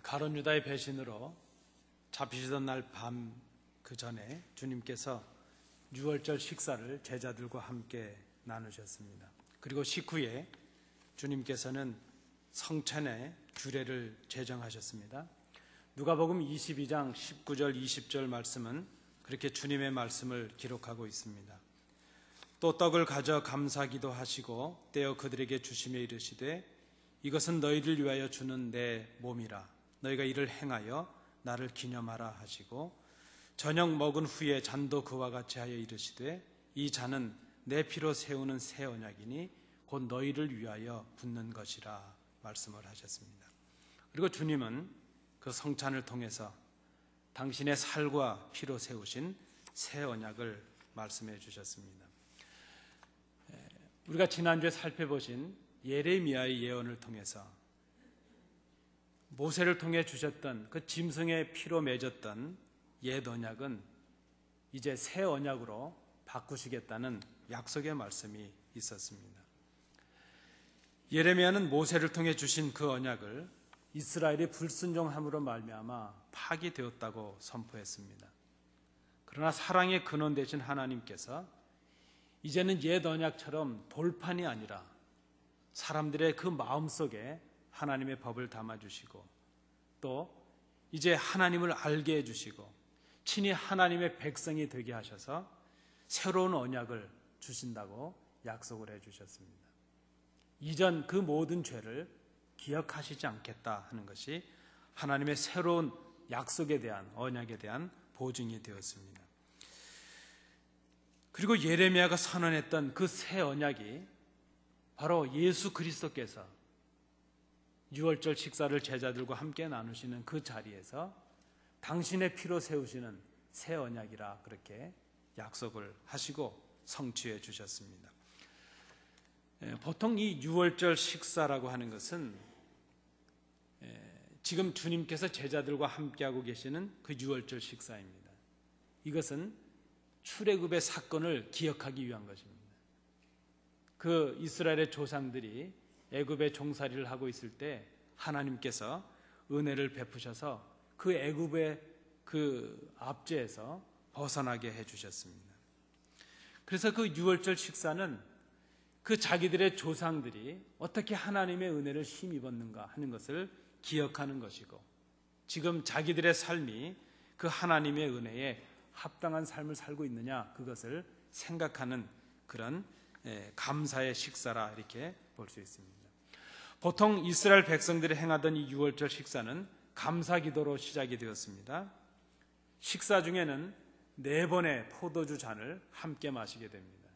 가룟 유다의 배신으로 잡히시던 날 밤 그 전에 주님께서 유월절 식사를 제자들과 함께 나누셨습니다. 그리고 식후에 주님께서는 성찬의 규례를 제정하셨습니다. 누가복음 22장 19절 20절 말씀은 그렇게 주님의 말씀을 기록하고 있습니다. 또 떡을 가져 감사기도 하시고 떼어 그들에게 주시며 이르시되 이것은 너희를 위하여 주는 내 몸이라. 너희가 이를 행하여 나를 기념하라 하시고 저녁 먹은 후에 잔도 그와 같이 하여 이르시되 이 잔은 내 피로 세우는 새 언약이니 곧 너희를 위하여 붓는 것이라 말씀을 하셨습니다. 그리고 주님은 그 성찬을 통해서 당신의 살과 피로 세우신 새 언약을 말씀해 주셨습니다. 우리가 지난주에 살펴보신 예레미야의 예언을 통해서 모세를 통해 주셨던 그 짐승의 피로 맺었던 옛 언약은 이제 새 언약으로 바꾸시겠다는 약속의 말씀이 있었습니다. 예레미야는 모세를 통해 주신 그 언약을 이스라엘이 불순종함으로 말미암아 파기되었다고 선포했습니다. 그러나 사랑의 근원 되신 하나님께서 이제는 옛 언약처럼 돌판이 아니라 사람들의 그 마음속에 하나님의 법을 담아주시고 또 이제 하나님을 알게 해주시고 친히 하나님의 백성이 되게 하셔서 새로운 언약을 주신다고 약속을 해주셨습니다. 이전 그 모든 죄를 기억하시지 않겠다 하는 것이 하나님의 새로운 약속에 대한 언약에 대한 보증이 되었습니다. 그리고 예레미야가 선언했던 그 새 언약이 바로 예수 그리스도께서 유월절 식사를 제자들과 함께 나누시는 그 자리에서 당신의 피로 세우시는 새 언약이라 그렇게 약속을 하시고 성취해 주셨습니다. 보통 이 유월절 식사라고 하는 것은 지금 주님께서 제자들과 함께하고 계시는 그 유월절 식사입니다. 이것은 출애굽의 사건을 기억하기 위한 것입니다. 그 이스라엘의 조상들이 애굽의 종살이를 하고 있을 때 하나님께서 은혜를 베푸셔서 그 애굽의 그 압제에서 벗어나게 해주셨습니다. 그래서 그 유월절 식사는 그 자기들의 조상들이 어떻게 하나님의 은혜를 힘입었는가 하는 것을 기억하는 것이고 지금 자기들의 삶이 그 하나님의 은혜에 합당한 삶을 살고 있느냐 그것을 생각하는 그런 감사의 식사라 이렇게 볼 수 있습니다. 보통 이스라엘 백성들이 행하던 이 유월절 식사는 감사기도로 시작이 되었습니다. 식사 중에는 4번의 포도주 잔을 함께 마시게 됩니다.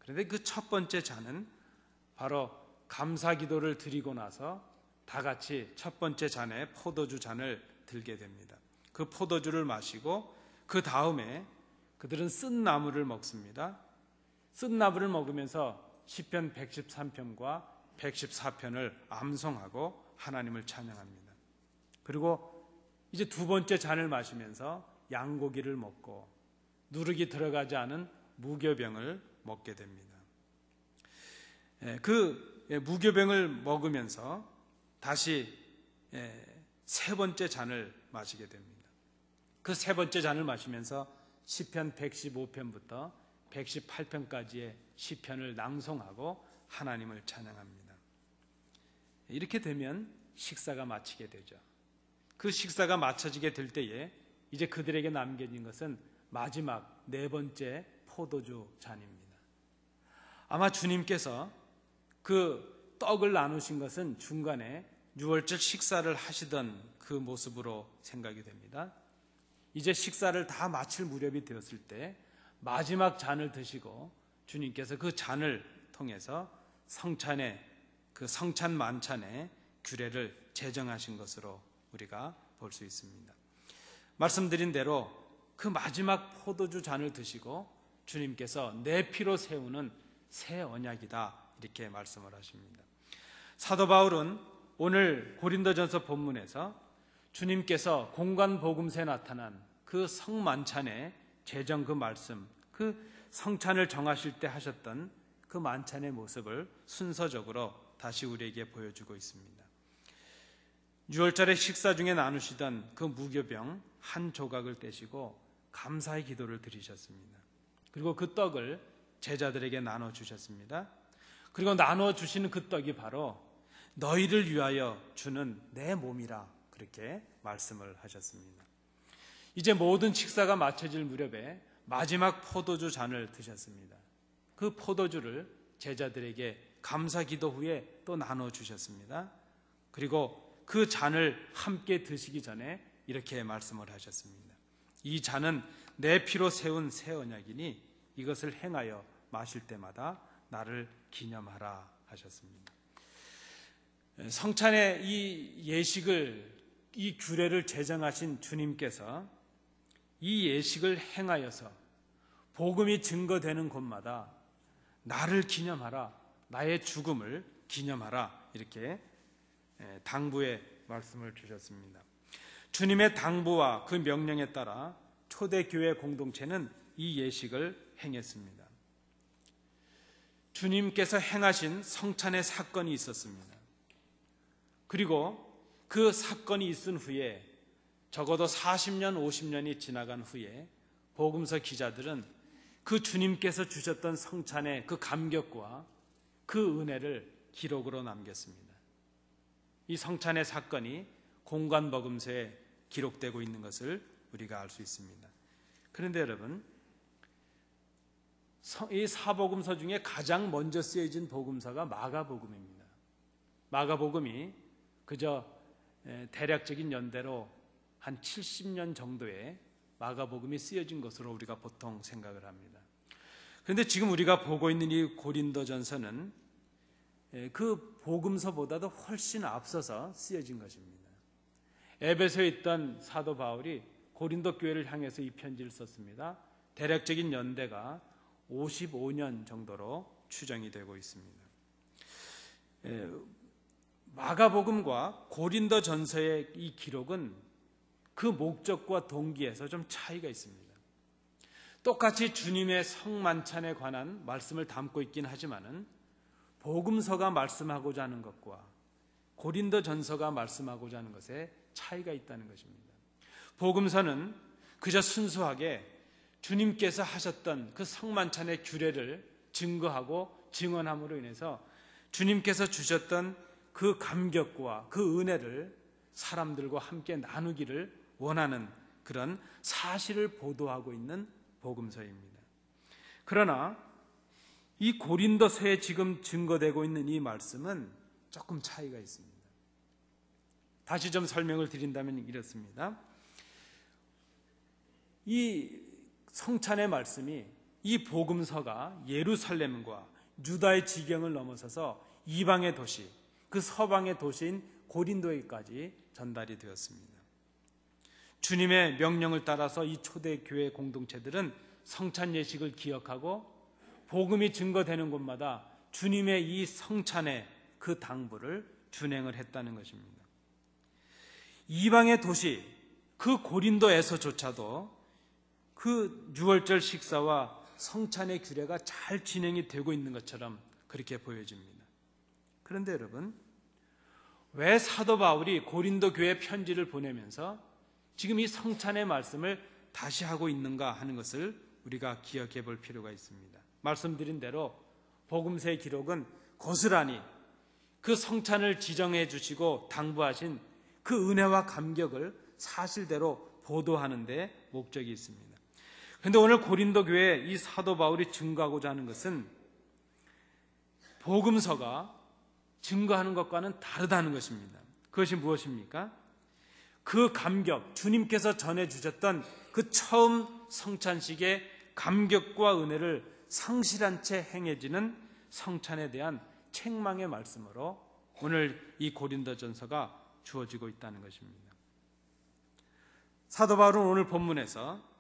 그런데 그 첫 번째 잔은 바로 감사기도를 드리고 나서 다 같이 첫 번째 잔에 포도주 잔을 들게 됩니다. 그 포도주를 마시고 그 다음에 그들은 쓴 나물을 먹습니다. 쓴 나물을 먹으면서 시편 113편과 114편을 암송하고 하나님을 찬양합니다. 그리고 이제 두 번째 잔을 마시면서 양고기를 먹고 누룩이 들어가지 않은 무교병을 먹게 됩니다. 그 무교병을 먹으면서 다시 세 번째 잔을 마시게 됩니다. 그 세 번째 잔을 마시면서 시편 115편부터 118편까지의 시편을 낭송하고 하나님을 찬양합니다. 이렇게 되면 식사가 마치게 되죠. 그 식사가 마쳐지게 될 때에 이제 그들에게 남겨진 것은 마지막 4번째 포도주 잔입니다. 아마 주님께서 그 떡을 나누신 것은 중간에 유월절 식사를 하시던 그 모습으로 생각이 됩니다. 이제 식사를 다 마칠 무렵이 되었을 때 마지막 잔을 드시고 주님께서 그 잔을 통해서 성찬의 그 성찬 만찬의 규례를 제정하신 것으로 우리가 볼 수 있습니다. 말씀드린 대로 그 마지막 포도주 잔을 드시고 주님께서 내 피로 세우는 새 언약이다 이렇게 말씀을 하십니다. 사도 바울은 오늘 고린도전서 본문에서 주님께서 공관 복음서에 나타난 그 성만찬의 제정 그 말씀, 그 성찬을 정하실 때 하셨던 그 만찬의 모습을 순서적으로 다시 우리에게 보여주고 있습니다. 유월절의 식사 중에 나누시던 그 무교병 한 조각을 떼시고 감사의 기도를 드리셨습니다. 그리고 그 떡을 제자들에게 나눠주셨습니다. 그리고 나눠주시는 그 떡이 바로 너희를 위하여 주는 내 몸이라 그렇게 말씀을 하셨습니다. 이제 모든 식사가 마쳐질 무렵에 마지막 포도주 잔을 드셨습니다. 그 포도주를 제자들에게 감사 기도 후에 또 나눠주셨습니다. 그리고 그 잔을 함께 드시기 전에 이렇게 말씀을 하셨습니다. 이 잔은 내 피로 세운 새 언약이니 이것을 행하여 마실 때마다 나를 기념하라 하셨습니다. 성찬의 이 예식을, 이 규례를 제정하신 주님께서 이 예식을 행하여서 복음이 증거되는 곳마다 나를 기념하라, 나의 죽음을 기념하라 이렇게 당부의 말씀을 주셨습니다. 주님의 당부와 그 명령에 따라 초대교회 공동체는 이 예식을 행했습니다. 주님께서 행하신 성찬의 사건이 있었습니다. 그리고 그 사건이 있은 후에 적어도 40년, 50년이 지나간 후에 복음서 기자들은 그 주님께서 주셨던 성찬의 그 감격과 그 은혜를 기록으로 남겼습니다. 이 성찬의 사건이 공관복음서에 기록되고 있는 것을 우리가 알 수 있습니다. 그런데 여러분, 이 사복음서 중에 가장 먼저 쓰여진 복음서가 마가복음입니다. 마가복음이 그저 대략적인 연대로 한 70년 정도의 마가복음이 쓰여진 것으로 우리가 보통 생각을 합니다. 그런데 지금 우리가 보고 있는 이 고린도전서는 그 복음서보다도 훨씬 앞서서 쓰여진 것입니다. 에베소에 있던 사도 바울이 고린도 교회를 향해서 이 편지를 썼습니다. 대략적인 연대가 55년 정도로 추정이 되고 있습니다. 마가복음과 고린도전서의 이 기록은 그 목적과 동기에서 좀 차이가 있습니다. 똑같이 주님의 성만찬에 관한 말씀을 담고 있긴 하지만은 복음서가 말씀하고자 하는 것과 고린도전서가 말씀하고자 하는 것에 차이가 있다는 것입니다. 복음서는 그저 순수하게 주님께서 하셨던 그 성만찬의 규례를 증거하고 증언함으로 인해서 주님께서 주셨던 그 감격과 그 은혜를 사람들과 함께 나누기를 원하는 그런 사실을 보도하고 있는 복음서입니다. 그러나 이 고린도서에 지금 증거되고 있는 이 말씀은 조금 차이가 있습니다. 다시 좀 설명을 드린다면 이렇습니다. 이 성찬의 말씀이 이 복음서가 예루살렘과 유다의 지경을 넘어서서 이방의 도시, 그 서방의 도시인 고린도에까지 전달이 되었습니다. 주님의 명령을 따라서 이 초대교회 공동체들은 성찬 예식을 기억하고 복음이 증거되는 곳마다 주님의 이 성찬의 그 당부를 준행을 했다는 것입니다. 이방의 도시, 그 고린도에서조차도 그 유월절 식사와 성찬의 규례가 잘 진행이 되고 있는 것처럼 그렇게 보여집니다. 그런데 여러분, 왜 사도 바울이 고린도 교회 편지를 보내면서 지금 이 성찬의 말씀을 다시 하고 있는가 하는 것을 우리가 기억해 볼 필요가 있습니다. 말씀드린 대로 복음서의 기록은 고스란히 그 성찬을 지정해 주시고 당부하신 그 은혜와 감격을 사실대로 보도하는 데 목적이 있습니다. 그런데 오늘 고린도 교회에 이 사도 바울이 증거하고자 하는 것은 복음서가 증거하는 것과는 다르다는 것입니다. 그것이 무엇입니까? 그 감격, 주님께서 전해주셨던 그 처음 성찬식의 감격과 은혜를 상실한 채 행해지는 성찬에 대한 책망의 말씀으로 오늘 이 고린도전서가 주어지고 있다는 것입니다. 사도 바울은 오늘 본문에서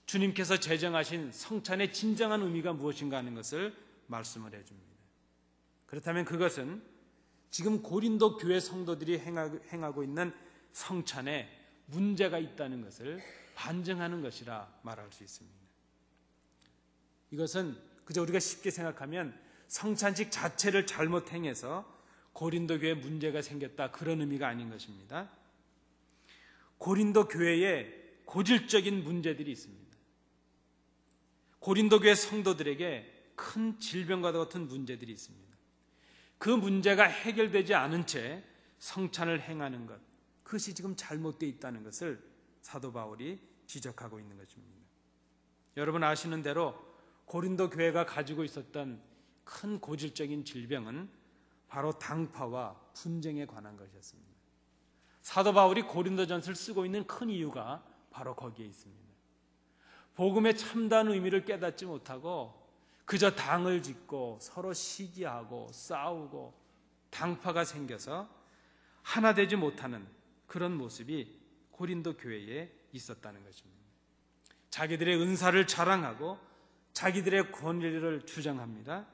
주님께서 제정하신 성찬의 진정한 의미가 무엇인가 하는 것을 말씀을 해줍니다. 그렇다면 그것은 지금 고린도 교회 성도들이 행하고 있는 성찬에 문제가 있다는 것을 반증하는 것이라 말할 수 있습니다. 이것은 그저 우리가 쉽게 생각하면 성찬식 자체를 잘못 행해서 고린도 교회에 문제가 생겼다, 그런 의미가 아닌 것입니다. 고린도 교회에 고질적인 문제들이 있습니다. 고린도 교회 성도들에게 큰 질병과 같은 문제들이 있습니다. 그 문제가 해결되지 않은 채 성찬을 행하는 것, 그것이 지금 잘못되어 있다는 것을 사도 바울이 지적하고 있는 것입니다. 여러분 아시는 대로 고린도 교회가 가지고 있었던 큰 고질적인 질병은 바로 당파와 분쟁에 관한 것이었습니다. 사도 바울이 고린도전서를 쓰고 있는 큰 이유가 바로 거기에 있습니다. 복음의 참다운 의미를 깨닫지 못하고 그저 당을 짓고 서로 시기하고 싸우고 당파가 생겨서 하나 되지 못하는 그런 모습이 고린도 교회에 있었다는 것입니다. 자기들의 은사를 자랑하고 자기들의 권리를 주장합니다.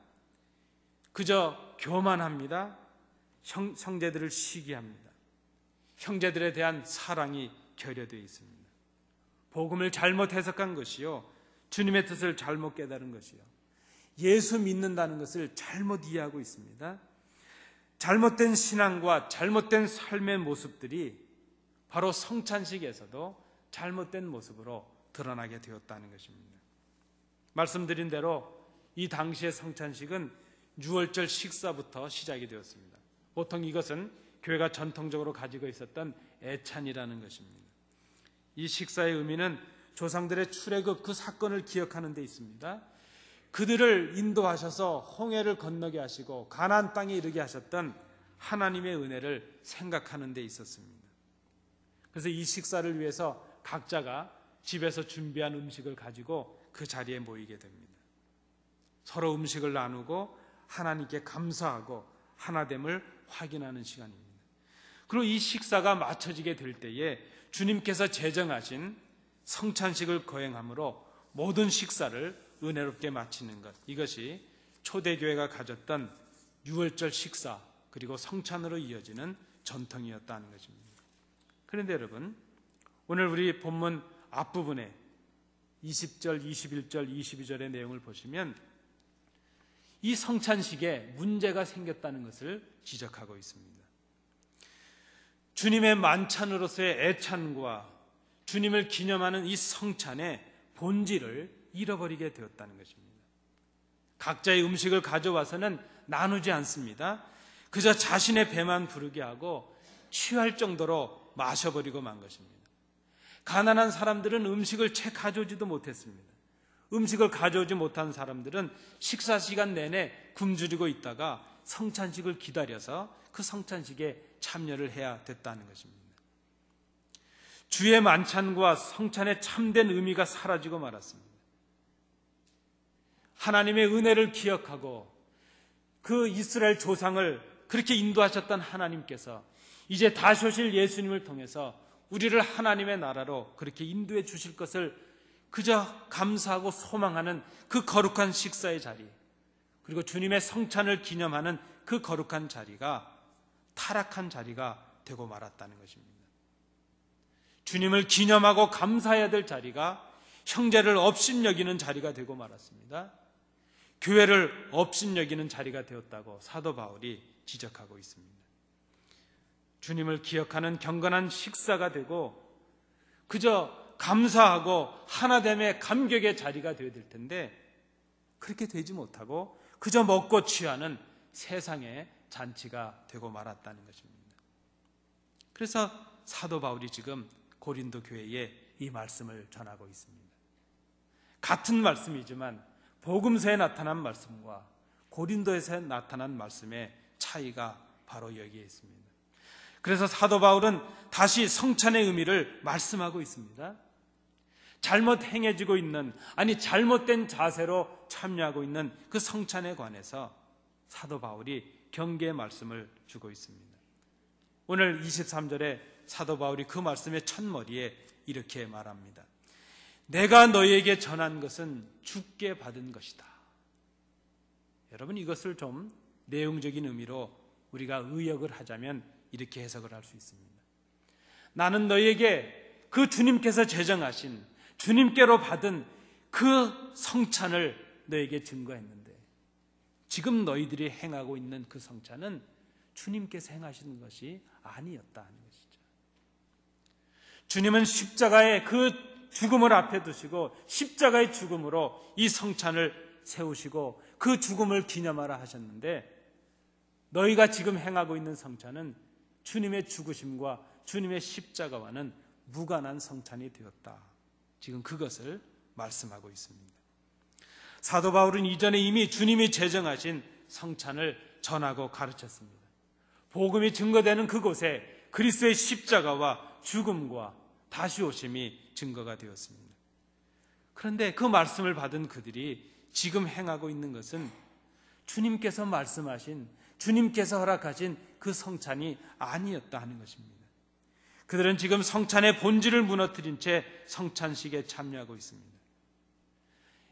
그저 교만합니다. 형제들을 시기합니다. 형제들에 대한 사랑이 결여되어 있습니다. 복음을 잘못 해석한 것이요, 주님의 뜻을 잘못 깨달은 것이요, 예수 믿는다는 것을 잘못 이해하고 있습니다. 잘못된 신앙과 잘못된 삶의 모습들이 바로 성찬식에서도 잘못된 모습으로 드러나게 되었다는 것입니다. 말씀드린 대로 이 당시의 성찬식은 유월절 식사부터 시작이 되었습니다. 보통 이것은 교회가 전통적으로 가지고 있었던 애찬이라는 것입니다. 이 식사의 의미는 조상들의 출애굽 그 사건을 기억하는 데 있습니다. 그들을 인도하셔서 홍해를 건너게 하시고 가나안 땅에 이르게 하셨던 하나님의 은혜를 생각하는 데 있었습니다. 그래서 이 식사를 위해서 각자가 집에서 준비한 음식을 가지고 그 자리에 모이게 됩니다. 서로 음식을 나누고 하나님께 감사하고 하나됨을 확인하는 시간입니다. 그리고 이 식사가 마쳐지게 될 때에 주님께서 제정하신 성찬식을 거행함으로 모든 식사를 은혜롭게 마치는 것, 이것이 초대교회가 가졌던 유월절 식사 그리고 성찬으로 이어지는 전통이었다는 것입니다. 그런데 여러분, 오늘 우리 본문 앞부분에 20절, 21절, 22절의 내용을 보시면 이 성찬식에 문제가 생겼다는 것을 지적하고 있습니다. 주님의 만찬으로서의 애찬과 주님을 기념하는 이 성찬의 본질을 잃어버리게 되었다는 것입니다. 각자의 음식을 가져와서는 나누지 않습니다. 그저 자신의 배만 부르게 하고 취할 정도로 마셔버리고 만 것입니다. 가난한 사람들은 음식을 채 가져오지도 못했습니다. 음식을 가져오지 못한 사람들은 식사 시간 내내 굶주리고 있다가 성찬식을 기다려서 그 성찬식에 참여를 해야 됐다는 것입니다. 주의 만찬과 성찬의 참된 의미가 사라지고 말았습니다. 하나님의 은혜를 기억하고 그 이스라엘 조상을 그렇게 인도하셨던 하나님께서 이제 다시 오실 예수님을 통해서 우리를 하나님의 나라로 그렇게 인도해 주실 것을 그저 감사하고 소망하는 그 거룩한 식사의 자리, 그리고 주님의 성찬을 기념하는 그 거룩한 자리가 타락한 자리가 되고 말았다는 것입니다. 주님을 기념하고 감사해야 될 자리가 형제를 업신여기는 자리가 되고 말았습니다. 교회를 업신여기는 자리가 되었다고 사도 바울이 지적하고 있습니다. 주님을 기억하는 경건한 식사가 되고 그저 감사하고 하나됨의 감격의 자리가 되어야 될 텐데 그렇게 되지 못하고 그저 먹고 취하는 세상의 잔치가 되고 말았다는 것입니다. 그래서 사도 바울이 지금 고린도 교회에 이 말씀을 전하고 있습니다. 같은 말씀이지만 복음서에 나타난 말씀과 고린도에서 나타난 말씀의 차이가 바로 여기에 있습니다. 그래서 사도 바울은 다시 성찬의 의미를 말씀하고 있습니다. 잘못 행해지고 있는, 아니 잘못된 자세로 참여하고 있는 그 성찬에 관해서 사도 바울이 경계의 말씀을 주고 있습니다. 오늘 23절에 사도 바울이 그 말씀의 첫머리에 이렇게 말합니다. 내가 너희에게 전한 것은 주께 받은 것이다. 여러분, 이것을 좀 내용적인 의미로 우리가 의역을 하자면 이렇게 해석을 할 수 있습니다. 나는 너희에게 그 주님께서 제정하신 주님께로 받은 그 성찬을 너에게 증거했는데 지금 너희들이 행하고 있는 그 성찬은 주님께서 행하시는 것이 아니었다 하는 것이죠. 주님은 십자가의 그 죽음을 앞에 두시고 십자가의 죽음으로 이 성찬을 세우시고 그 죽음을 기념하라 하셨는데, 너희가 지금 행하고 있는 성찬은 주님의 죽으심과 주님의 십자가와는 무관한 성찬이 되었다. 지금 그것을 말씀하고 있습니다. 사도 바울은 이전에 이미 주님이 제정하신 성찬을 전하고 가르쳤습니다. 복음이 증거되는 그곳에 그리스도의 십자가와 죽음과 다시 오심이 증거가 되었습니다. 그런데 그 말씀을 받은 그들이 지금 행하고 있는 것은 주님께서 말씀하신, 주님께서 허락하신 그 성찬이 아니었다 하는 것입니다. 그들은 지금 성찬의 본질을 무너뜨린 채 성찬식에 참여하고 있습니다.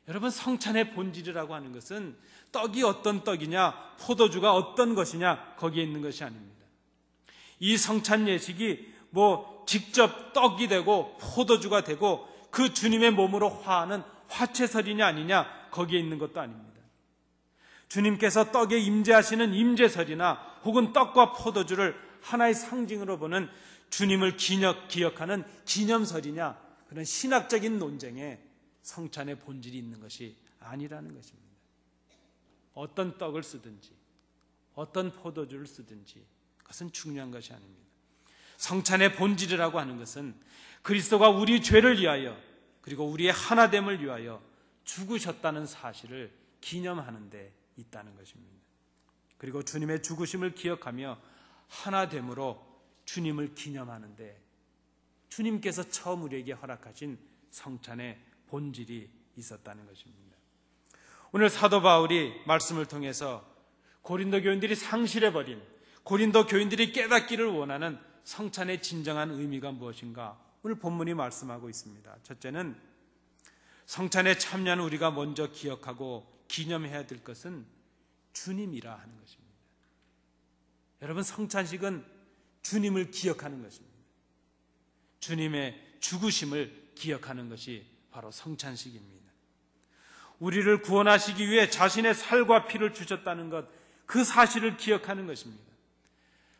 여러분, 성찬의 본질이라고 하는 것은 떡이 어떤 떡이냐, 포도주가 어떤 것이냐, 거기에 있는 것이 아닙니다. 이 성찬 예식이 직접 떡이 되고 포도주가 되고 그 주님의 몸으로 화하는 화채설이냐 아니냐, 거기에 있는 것도 아닙니다. 주님께서 떡에 임재하시는 임재설이나 혹은 떡과 포도주를 하나의 상징으로 보는 주님을 기억하는 기념설이냐, 그런 신학적인 논쟁에 성찬의 본질이 있는 것이 아니라는 것입니다. 어떤 떡을 쓰든지 어떤 포도주를 쓰든지 그것은 중요한 것이 아닙니다. 성찬의 본질이라고 하는 것은 그리스도가 우리 죄를 위하여 그리고 우리의 하나됨을 위하여 죽으셨다는 사실을 기념하는 데 있다는 것입니다. 그리고 주님의 죽으심을 기억하며 하나됨으로 주님을 기념하는데 주님께서 처음 우리에게 허락하신 성찬의 본질이 있었다는 것입니다. 오늘 사도 바울이 말씀을 통해서 고린도 교인들이 상실해버린, 고린도 교인들이 깨닫기를 원하는 성찬의 진정한 의미가 무엇인가 오늘 본문이 말씀하고 있습니다. 첫째는 성찬에 참여하는 우리가 먼저 기억하고 기념해야 될 것은 주님이라 하는 것입니다. 여러분, 성찬식은 주님을 기억하는 것입니다. 주님의 죽으심을 기억하는 것이 바로 성찬식입니다. 우리를 구원하시기 위해 자신의 살과 피를 주셨다는 것, 그 사실을 기억하는 것입니다.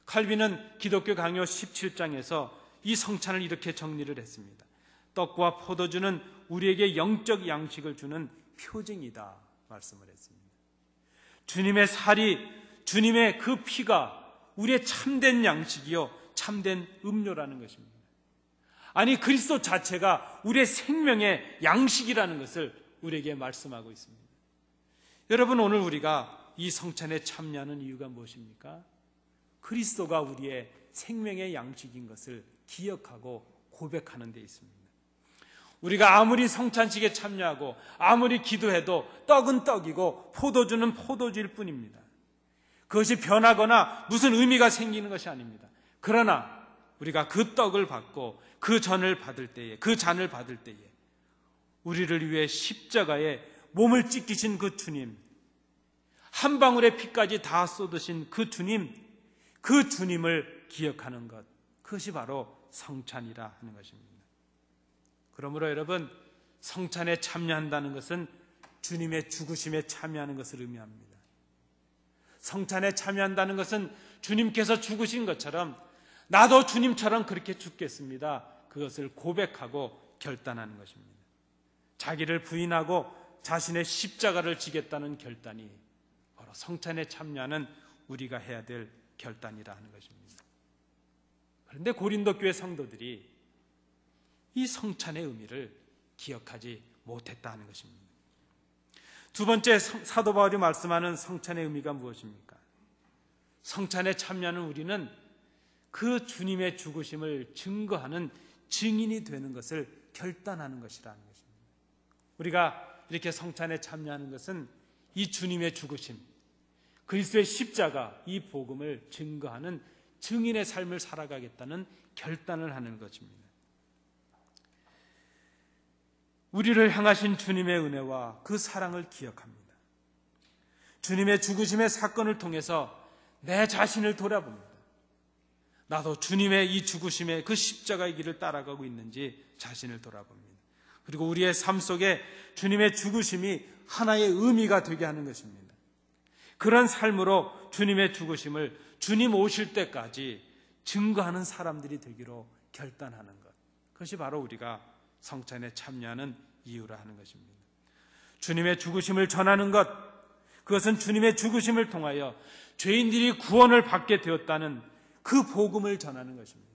칼빈은 기독교 강요 17장에서 이 성찬을 이렇게 정리를 했습니다. 떡과 포도주는 우리에게 영적 양식을 주는 표징이다 말씀을 했습니다. 주님의 살이, 주님의 그 피가 우리의 참된 양식이요 참된 음료라는 것입니다. 아니, 그리스도 자체가 우리의 생명의 양식이라는 것을 우리에게 말씀하고 있습니다. 여러분, 오늘 우리가 이 성찬에 참여하는 이유가 무엇입니까? 그리스도가 우리의 생명의 양식인 것을 기억하고 고백하는 데 있습니다. 우리가 아무리 성찬식에 참여하고 아무리 기도해도 떡은 떡이고 포도주는 포도주일 뿐입니다. 그것이 변하거나 무슨 의미가 생기는 것이 아닙니다. 그러나 우리가 그 떡을 받고 그 잔을 받을 때에 우리를 위해 십자가에 몸을 찢기신 그 주님, 한 방울의 피까지 다 쏟으신 그 주님, 그 주님을 기억하는 것, 그것이 바로 성찬이라 하는 것입니다. 그러므로 여러분, 성찬에 참여한다는 것은 주님의 죽으심에 참여하는 것을 의미합니다. 성찬에 참여한다는 것은 주님께서 죽으신 것처럼 나도 주님처럼 그렇게 죽겠습니다, 그것을 고백하고 결단하는 것입니다. 자기를 부인하고 자신의 십자가를 지겠다는 결단이 바로 성찬에 참여하는 우리가 해야 될 결단이라 하는 것입니다. 그런데 고린도 교회 성도들이 이 성찬의 의미를 기억하지 못했다는 것입니다. 두 번째, 사도 바울이 말씀하는 성찬의 의미가 무엇입니까? 성찬에 참여하는 우리는 그 주님의 죽으심을 증거하는 증인이 되는 것을 결단하는 것이라는 것입니다. 우리가 이렇게 성찬에 참여하는 것은 이 주님의 죽으심, 그리스도의 십자가, 이 복음을 증거하는 증인의 삶을 살아가겠다는 결단을 하는 것입니다. 우리를 향하신 주님의 은혜와 그 사랑을 기억합니다. 주님의 죽으심의 사건을 통해서 내 자신을 돌아봅니다. 나도 주님의 이 죽으심의 그 십자가의 길을 따라가고 있는지 자신을 돌아봅니다. 그리고 우리의 삶 속에 주님의 죽으심이 하나의 의미가 되게 하는 것입니다. 그런 삶으로 주님의 죽으심을 주님 오실 때까지 증거하는 사람들이 되기로 결단하는 것, 그것이 바로 우리가 성찬에 참여하는 이유라 하는 것입니다. 주님의 죽으심을 전하는 것, 그것은 주님의 죽으심을 통하여 죄인들이 구원을 받게 되었다는 그 복음을 전하는 것입니다.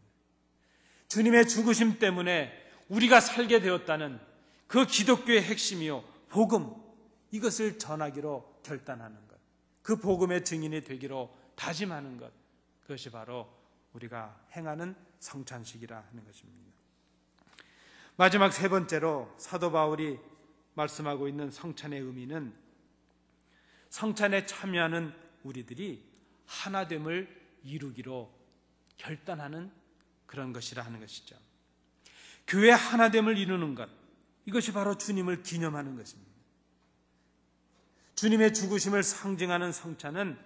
주님의 죽으심 때문에 우리가 살게 되었다는 그 기독교의 핵심이요, 복음, 이것을 전하기로 결단하는 것, 그 복음의 증인이 되기로 다짐하는 것, 그것이 바로 우리가 행하는 성찬식이라 하는 것입니다. 마지막 세 번째로 사도 바울이 말씀하고 있는 성찬의 의미는 성찬에 참여하는 우리들이 하나됨을 이루기로 결단하는 그런 것이라 하는 것이죠. 교회 하나됨을 이루는 것, 이것이 바로 주님을 기념하는 것입니다. 주님의 죽으심을 상징하는 성찬은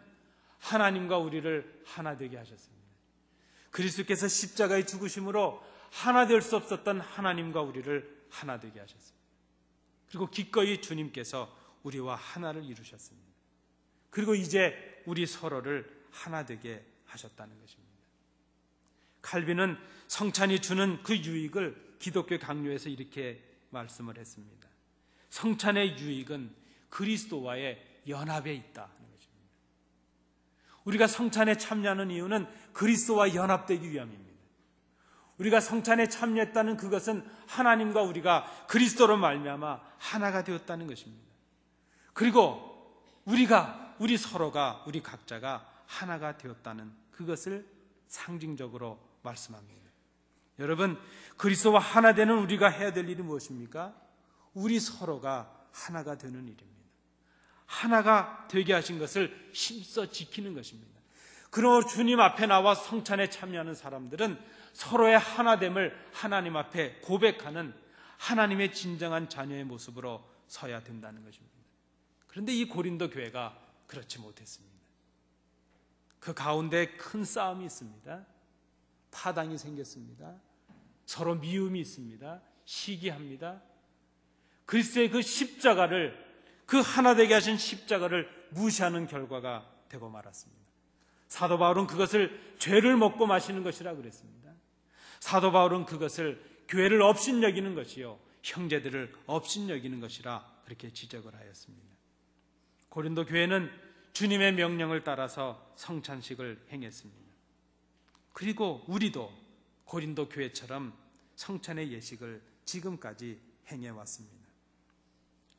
하나님과 우리를 하나 되게 하셨습니다. 그리스도께서 십자가의 죽으심으로 하나 될 수 없었던 하나님과 우리를 하나 되게 하셨습니다. 그리고 기꺼이 주님께서 우리와 하나를 이루셨습니다. 그리고 이제 우리 서로를 하나 되게 하셨다는 것입니다. 칼빈은 성찬이 주는 그 유익을 기독교 강요에서 이렇게 말씀을 했습니다. 성찬의 유익은 그리스도와의 연합에 있다 하는 것입니다. 우리가 성찬에 참여하는 이유는 그리스도와 연합되기 위함입니다. 우리가 성찬에 참여했다는 그것은 하나님과 우리가 그리스도로 말미암아 하나가 되었다는 것입니다. 그리고 우리 서로가, 우리 각자가 하나가 되었다는 그것을 상징적으로 말씀합니다. 여러분, 그리스도와 하나 되는 우리가 해야 될 일이 무엇입니까? 우리 서로가 하나가 되는 일입니다. 하나가 되게 하신 것을 힘써 지키는 것입니다. 그러므로 주님 앞에 나와 성찬에 참여하는 사람들은 서로의 하나됨을 하나님 앞에 고백하는 하나님의 진정한 자녀의 모습으로 서야 된다는 것입니다. 그런데 이 고린도 교회가 그렇지 못했습니다. 그 가운데 큰 싸움이 있습니다. 파당이 생겼습니다. 서로 미움이 있습니다. 시기합니다. 그리스도의 그 십자가를, 그 하나 되게 하신 십자가를 무시하는 결과가 되고 말았습니다. 사도 바울은 그것을 죄를 먹고 마시는 것이라 그랬습니다. 사도 바울은 그것을 교회를 업신여기는 것이요, 형제들을 업신여기는 것이라 그렇게 지적을 하였습니다. 고린도 교회는 주님의 명령을 따라서 성찬식을 행했습니다. 그리고 우리도 고린도 교회처럼 성찬의 예식을 지금까지 행해왔습니다.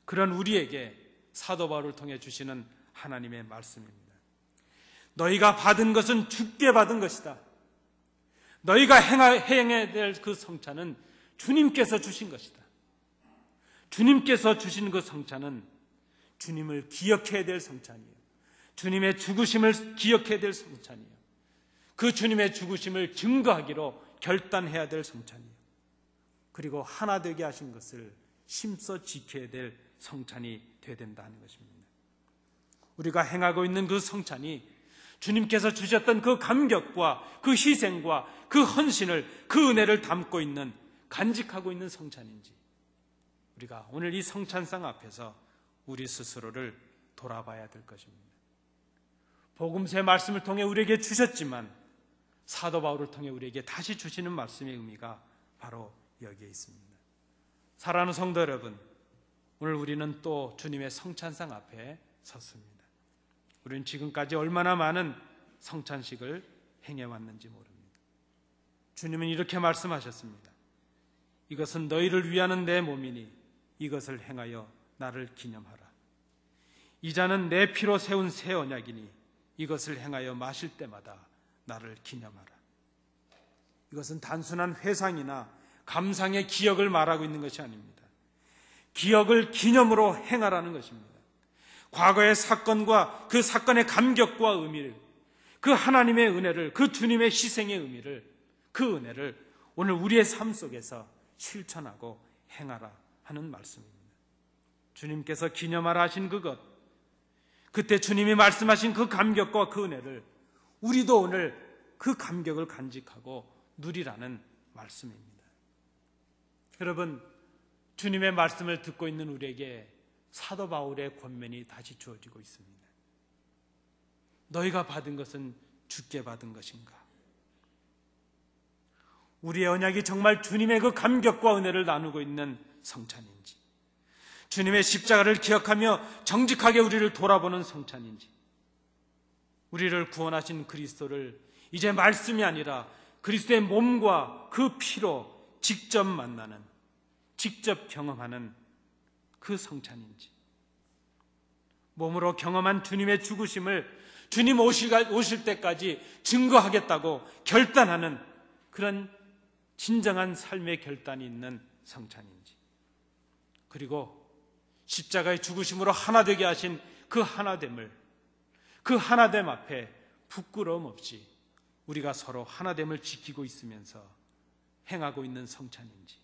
그런 우리에게 사도 바울을 통해 주시는 하나님의 말씀입니다. 너희가 받은 것은 주께 받은 것이다. 너희가 행해야 될 그 성찬은 주님께서 주신 것이다. 주님께서 주신 그 성찬은 주님을 기억해야 될 성찬이에요. 주님의 죽으심을 기억해야 될 성찬이에요. 그 주님의 죽으심을 증거하기로 결단해야 될 성찬이에요. 그리고 하나 되게 하신 것을 힘써 지켜야 될 성찬이 되어야 된다는 것입니다. 우리가 행하고 있는 그 성찬이 주님께서 주셨던 그 감격과 그 희생과 그 헌신을, 그 은혜를 담고 있는, 간직하고 있는 성찬인지, 우리가 오늘 이 성찬상 앞에서 우리 스스로를 돌아봐야 될 것입니다. 복음서의 말씀을 통해 우리에게 주셨지만 사도 바울을 통해 우리에게 다시 주시는 말씀의 의미가 바로 여기에 있습니다. 사랑하는 성도 여러분, 오늘 우리는 또 주님의 성찬상 앞에 섰습니다. 우리는 지금까지 얼마나 많은 성찬식을 행해왔는지 모릅니다. 주님은 이렇게 말씀하셨습니다. 이것은 너희를 위하는 내 몸이니 이것을 행하여 나를 기념하라. 이 잔은 내 피로 세운 새 언약이니 이것을 행하여 마실 때마다 나를 기념하라. 이것은 단순한 회상이나 감상의 기억을 말하고 있는 것이 아닙니다. 기억을 기념으로 행하라는 것입니다. 과거의 사건과 그 사건의 감격과 의미를, 그 하나님의 은혜를, 그 주님의 희생의 의미를, 그 은혜를 오늘 우리의 삶 속에서 실천하고 행하라 하는 말씀입니다. 주님께서 기념하라 하신 그것, 그때 주님이 말씀하신 그 감격과 그 은혜를 우리도 오늘 그 감격을 간직하고 누리라는 말씀입니다. 여러분, 주님의 말씀을 듣고 있는 우리에게 사도 바울의 권면이 다시 주어지고 있습니다. 너희가 받은 것은 주께 받은 것인가? 우리의 언약이 정말 주님의 그 감격과 은혜를 나누고 있는 성찬인지, 주님의 십자가를 기억하며 정직하게 우리를 돌아보는 성찬인지, 우리를 구원하신 그리스도를 이제 말씀이 아니라 그리스도의 몸과 그 피로 직접 만나는, 직접 경험하는 그 성찬인지, 몸으로 경험한 주님의 죽으심을 주님 오실 때까지 증거하겠다고 결단하는 그런 진정한 삶의 결단이 있는 성찬인지, 그리고 십자가의 죽으심으로 하나 되게 하신 그 하나됨을, 그 하나됨 앞에 부끄러움 없이 우리가 서로 하나됨을 지키고 있으면서 행하고 있는 성찬인지,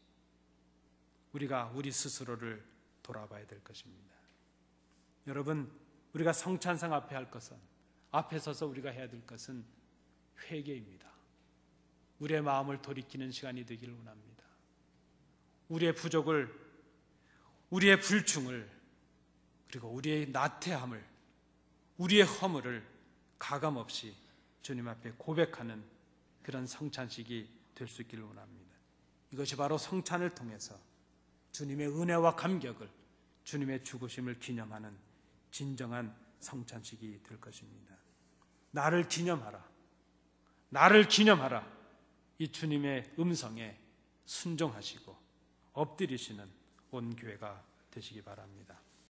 우리가 우리 스스로를 돌아봐야 될 것입니다. 여러분, 우리가 성찬상 앞에 할 것은, 앞에 서서 우리가 해야 될 것은 회개입니다. 우리의 마음을 돌이키는 시간이 되기를 원합니다. 우리의 부족을, 우리의 불충을, 그리고 우리의 나태함을, 우리의 허물을 가감없이 주님 앞에 고백하는 그런 성찬식이 될 수 있기를 원합니다. 이것이 바로 성찬을 통해서 주님의 은혜와 감격을, 주님의 죽으심을 기념하는 진정한 성찬식이 될 것입니다. 나를 기념하라, 나를 기념하라, 이 주님의 음성에 순종하시고 엎드리시는 온 교회가 되시기 바랍니다.